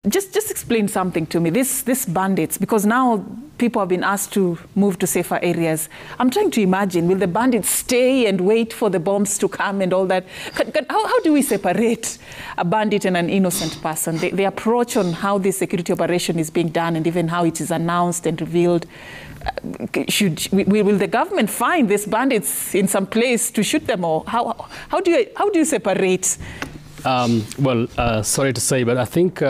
Just explain something to me. This bandits, because now people have been asked to move to safer areas. I'm trying to imagine, will the bandits stay and wait for the bombs to come and all that? How do we separate a bandit and an innocent person? The approach on how this security operation is being done and even how it is announced and revealed. Will the government find these bandits in some place to shoot them, or how do you separate? Sorry to say, but I think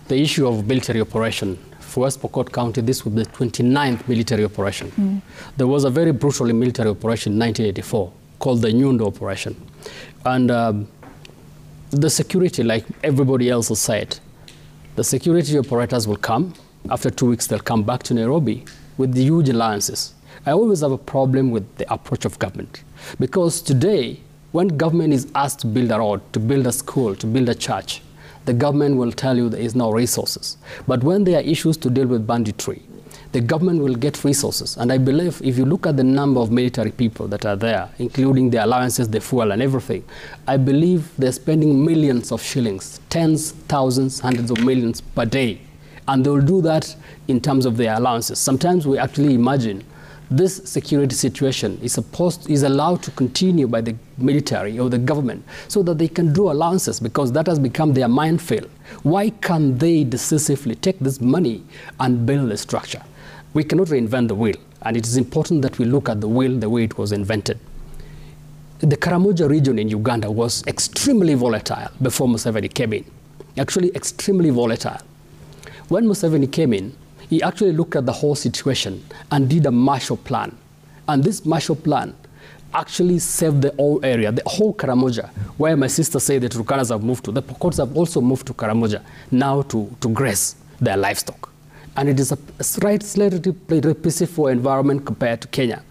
the issue of military operation for West Pokot County, this was the 29th military operation. There was a very brutal military operation in 1984 called the Nyundo operation. And the security, like everybody else has said, the security operators will come. After 2 weeks, they'll come back to Nairobi with the huge alliances. I always have a problem with the approach of government. Because today, when government is asked to build a road, to build a school, to build a church, the government will tell you there is no resources. But when there are issues to deal with banditry, the government will get resources. And I believe if you look at the number of military people that are there, including the allowances, the fuel and everything, I believe they're spending millions of shillings, tens, thousands, hundreds of millions per day. And they will do that in terms of their allowances. Sometimes we actually imagine this security situation is allowed to continue by the military or the government so that they can do allowances, because that has become their minefield. Why can't they decisively take this money and build a structure? We cannot reinvent the wheel, and it is important that we look at the wheel the way it was invented. The Karamoja region in Uganda was extremely volatile before Museveni came in, actually extremely volatile. When Museveni came in, he actually looked at the whole situation and did a Marshall Plan. And this Marshall Plan actually saved the whole area, the whole Karamoja, where my sister said the Turkanas have moved to. The Pokots have also moved to Karamoja now to graze their livestock. And it is a slightly peaceful environment compared to Kenya.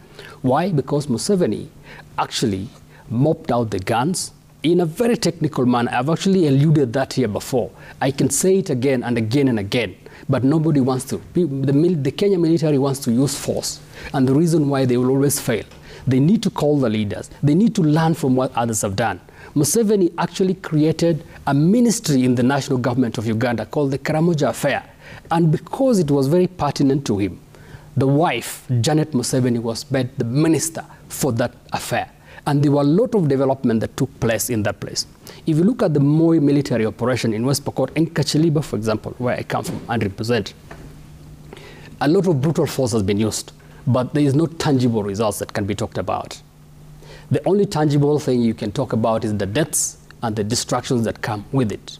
Why? Because Museveni actually mopped out the guns in a very technical manner. I've actually alluded that here before. I can say it again and again and again. But nobody wants to. The Kenya military wants to use force. And the reason why they will always fail, they need to call the leaders. They need to learn from what others have done. Museveni actually created a ministry in the national government of Uganda called the Karamoja Affair. And because it was very pertinent to him, the wife, Janet Museveni, was made the minister for that affair. And there were a lot of development that took place in that place. If you look at the Moi military operation in West Pokot, in Kacheliba, for example, where I come from and represent, a lot of brutal force has been used, but there is no tangible results that can be talked about. The only tangible thing you can talk about is the deaths and the destructions that come with it.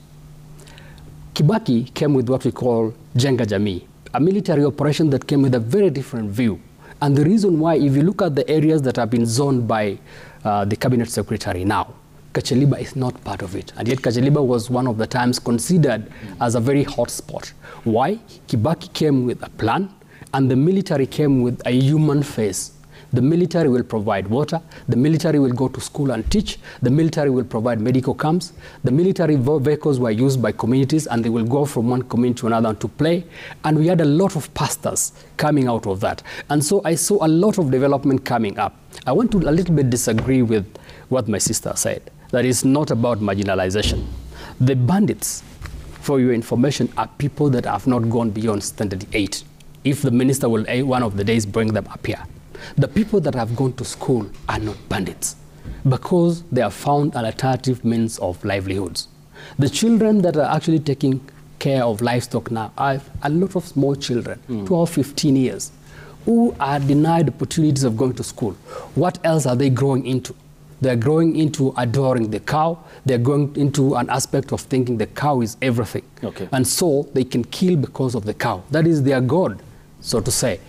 Kibaki came with what we call Jenga Jamii, a military operation that came with a very different view. And the reason why, if you look at the areas that have been zoned by the cabinet secretary now, Kacheliba is not part of it. And yet Kacheliba was one of the times considered as a very hot spot. Why? Kibaki came with a plan, and the military came with a human face. The military will provide water. The military will go to school and teach. The military will provide medical camps. The military vehicles were used by communities, and they will go from one community to another to play. And we had a lot of pastors coming out of that. And so I saw a lot of development coming up. I want to a little bit disagree with what my sister said. That is not about marginalization. The bandits, for your information, are people that have not gone beyond standard 8. If the minister will one of the days bring them up here. The people that have gone to school are not bandits because they have found an alternative means of livelihoods. The children that are actually taking care of livestock now are a lot of small children, 12, 15 years, who are denied opportunities of going to school. What else are they growing into? They're growing into adoring the cow. They're going into an aspect of thinking the cow is everything. Okay. And so they can kill because of the cow. That is their God, so to say.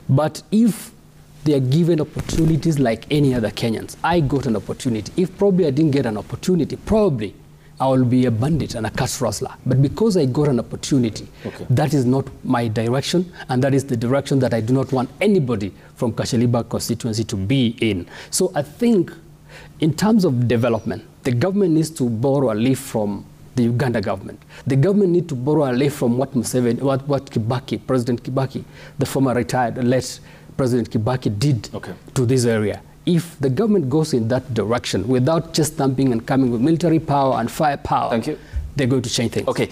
But if they are given opportunities like any other Kenyans, I got an opportunity. If probably I didn't get an opportunity, probably I will be a bandit and a cash rustler. But because I got an opportunity, that is not my direction, and that is the direction that I do not want anybody from Kacheliba constituency to be in. So I think in terms of development, the government needs to borrow a leaf from the Uganda government. The government needs to borrow a leaf from what Kibaki, President Kibaki, the former retired, late President Kibaki did to this area. If the government goes in that direction without just stamping and coming with military power and firepower, they're going to change things. Okay.